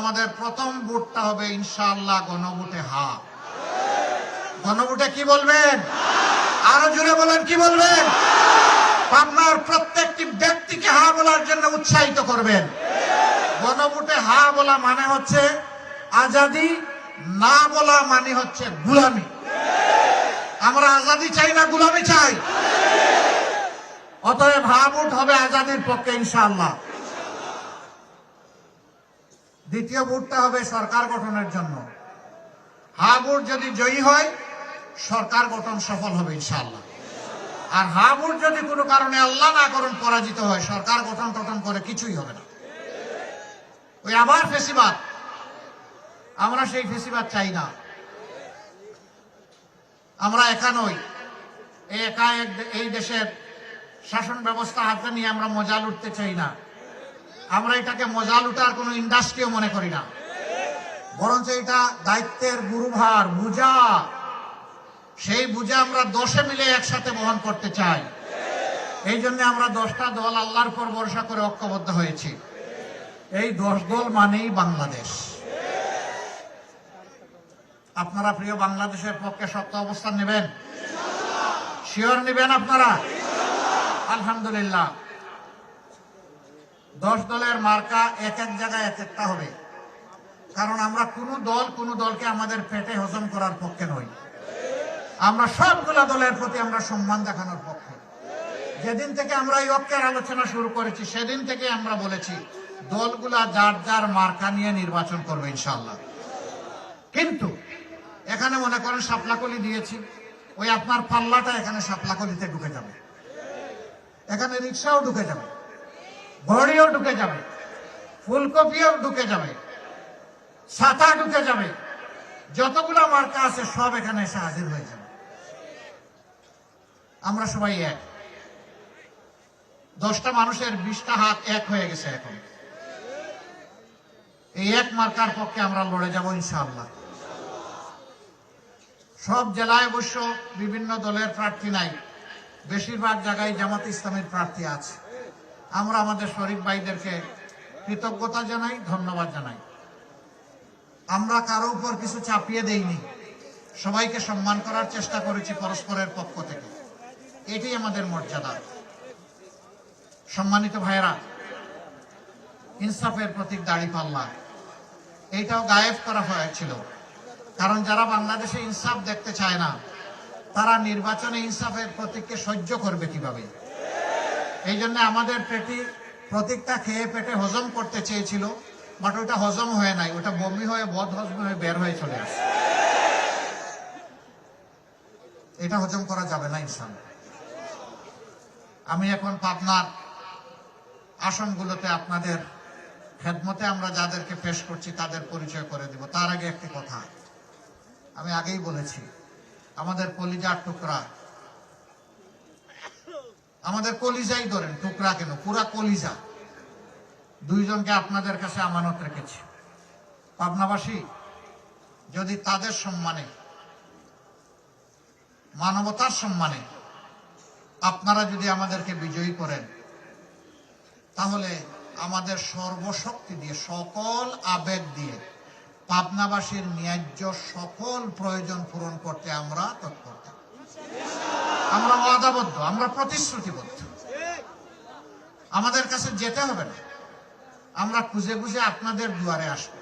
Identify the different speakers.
Speaker 1: আমাদের প্রথম ভোটটা হবে ইনশাআল্লাহ গণভোটে হা। গণভোটে কি বলবেন? আরো জোরে বলেন, কি বলবেন? আপনার প্রত্যেকটি ব্যক্তিকে হা বলার জন্য উৎসাহিত করবেন। গণভোটে হা বলা মানে হচ্ছে আজাদি, না বলা মানে হচ্ছে গোলামি। আমরা আজাদি চাই না গোলামি চাই। অতএব হা ভোট হবে আজাদির পক্ষে ইনশাআল্লাহ। দ্বিতীয় ভোটটা হবে সরকার গঠনের জন্য। হা ভোট যদি জয়ী হয় সরকার গঠন সফল হবে ইনশাআল্লাহ। আর হা ভোট যদি কোনো কারণে আল্লাহ না করুন পরাজিত হয়, সরকার গঠন করে কিছুই হবে না। ওই আবার ফেসিবাদ, আমরা সেই ফেসিবাদ চাই না। আমরা একা নই, এই দেশের শাসন ব্যবস্থা হাতে নিয়ে আমরা মজা লুটতে চাই না। আমরা এটাকে মজা লুটার কোনো ইন্ডাস্ট্রিও মনে করি না, বরঞ্চ এটা দায়িত্বের গুরুভার বোঝা। সেই বোঝা আমরা 10 মিলে একসাথে বহন করতে চাই। এই জন্য আমরা 10টা দল আল্লাহর উপর ভরসা করে ঐক্যবদ্ধ হয়েছি। এই 10 দল মানেই বাংলাদেশ। আপনারা প্রিয় বাংলাদেশের পক্ষে শক্ত অবস্থান নেবেন, শিওর নেবেন আপনারা? আলহামদুলিল্লাহ। 10 দলের মার্কা এক এক জায়গায় এক একটা হবে, কারণ আমরা কোনো দলকে আমাদের পেটে হজম করার পক্ষে নই। আমরা সবগুলা দলের প্রতি আমরা সম্মান দেখানোর পক্ষে। যেদিন থেকে আমরা এই ঐক্যের আলোচনা শুরু করেছি সেদিন থেকে আমরা বলেছি দলগুলা যার যার মার্কা নিয়ে নির্বাচন করবে ইনশাআল্লাহ। কিন্তু এখানে মনে করেন শাপলাকলি দিয়েছি, ওই আপনার পাল্লাটা এখানে শাপলাকলিতে ঢুকে যাবে, এখানে রিক্সাও ঢুকে যাবে, ঘড়িও ঢুকে যাবে, ফুলকপিও ঢুকে যাবে, ছাতা ঢুকে যাবে, যতগুলা মার্কা আছে সব এখানে এসে হাজির হয়ে যাবে। আমরা সবাই এক। 10টা মানুষের 20টা হাত এক হয়ে গেছে। এখন এই এক মার্কার পক্ষে আমরা লড়ে যাব ইনশাআল্লাহ। সব জেলায় অবশ্য বিভিন্ন দলের প্রার্থী নাই, বেশিরভাগ জায়গায় জামাত ইসলামের প্রার্থী আছে। আমরা আমাদের শরীফ ভাইদেরকে কৃতজ্ঞতা জানাই, ধন্যবাদ জানাই। আমরা কারো উপর কিছু চাপিয়ে দেইনি, সবাইকে সম্মান করার চেষ্টা করেছি পরস্পরের পক্ষ থেকে। এটাই আমাদের মর্যাদা। সম্মানিত ভাইয়েরা, ইনসাফের প্রতীক দাঁড়িপাল্লা, এইটাও গায়েব করা হয়েছিল, কারণ যারা বাংলাদেশে ইনসাফ দেখতে চায় না তারা নির্বাচনে ইনসাফের প্রতীককে সহ্য করবে কিভাবে? এই জন্য আমাদের প্রতীকটা খেয়ে পেটে হজম করতে চেয়েছিল, বাট ওটা হজম হয়ে নাই, ওটা বমি হয়ে বদ হজম হয়ে বের হয়ে চলে আসে। এটা হজম করা যাবে না ইনশাআল্লাহ। আমি এখন পাবনার আসনগুলোতে আপনাদের খেদমতে আমরা যাদেরকে পেশ করছি তাদের পরিচয় করে দিব। তার আগে একটি কথা আমি আগেই বলেছি, আমাদের কলিজার টুকরা, আমাদের কলিজাই ধরেন, টুকরা কেন, পুরা কলিজা, 2 জনকে আপনাদের কাছে আমানত রেখেছি। পাবনাবাসী, যদি তাদের সম্মানে, মানবতার সম্মানে আপনারা যদি আমাদেরকে বিজয়ী করেন, তাহলে আমাদের সর্বশক্তি দিয়ে, সকল আবেগ দিয়ে পাবনাবাসীর ন্যায্য সকল প্রয়োজন পূরণ করতে আমরা তৎপর। আমরা ওয়াদাবদ্ধ, আমরা প্রতিশ্রুতিবদ্ধ। আমাদের কাছে যেতে হবে না, আমরা খুঁজে খুঁজে আপনাদের দুয়ারে আসবো।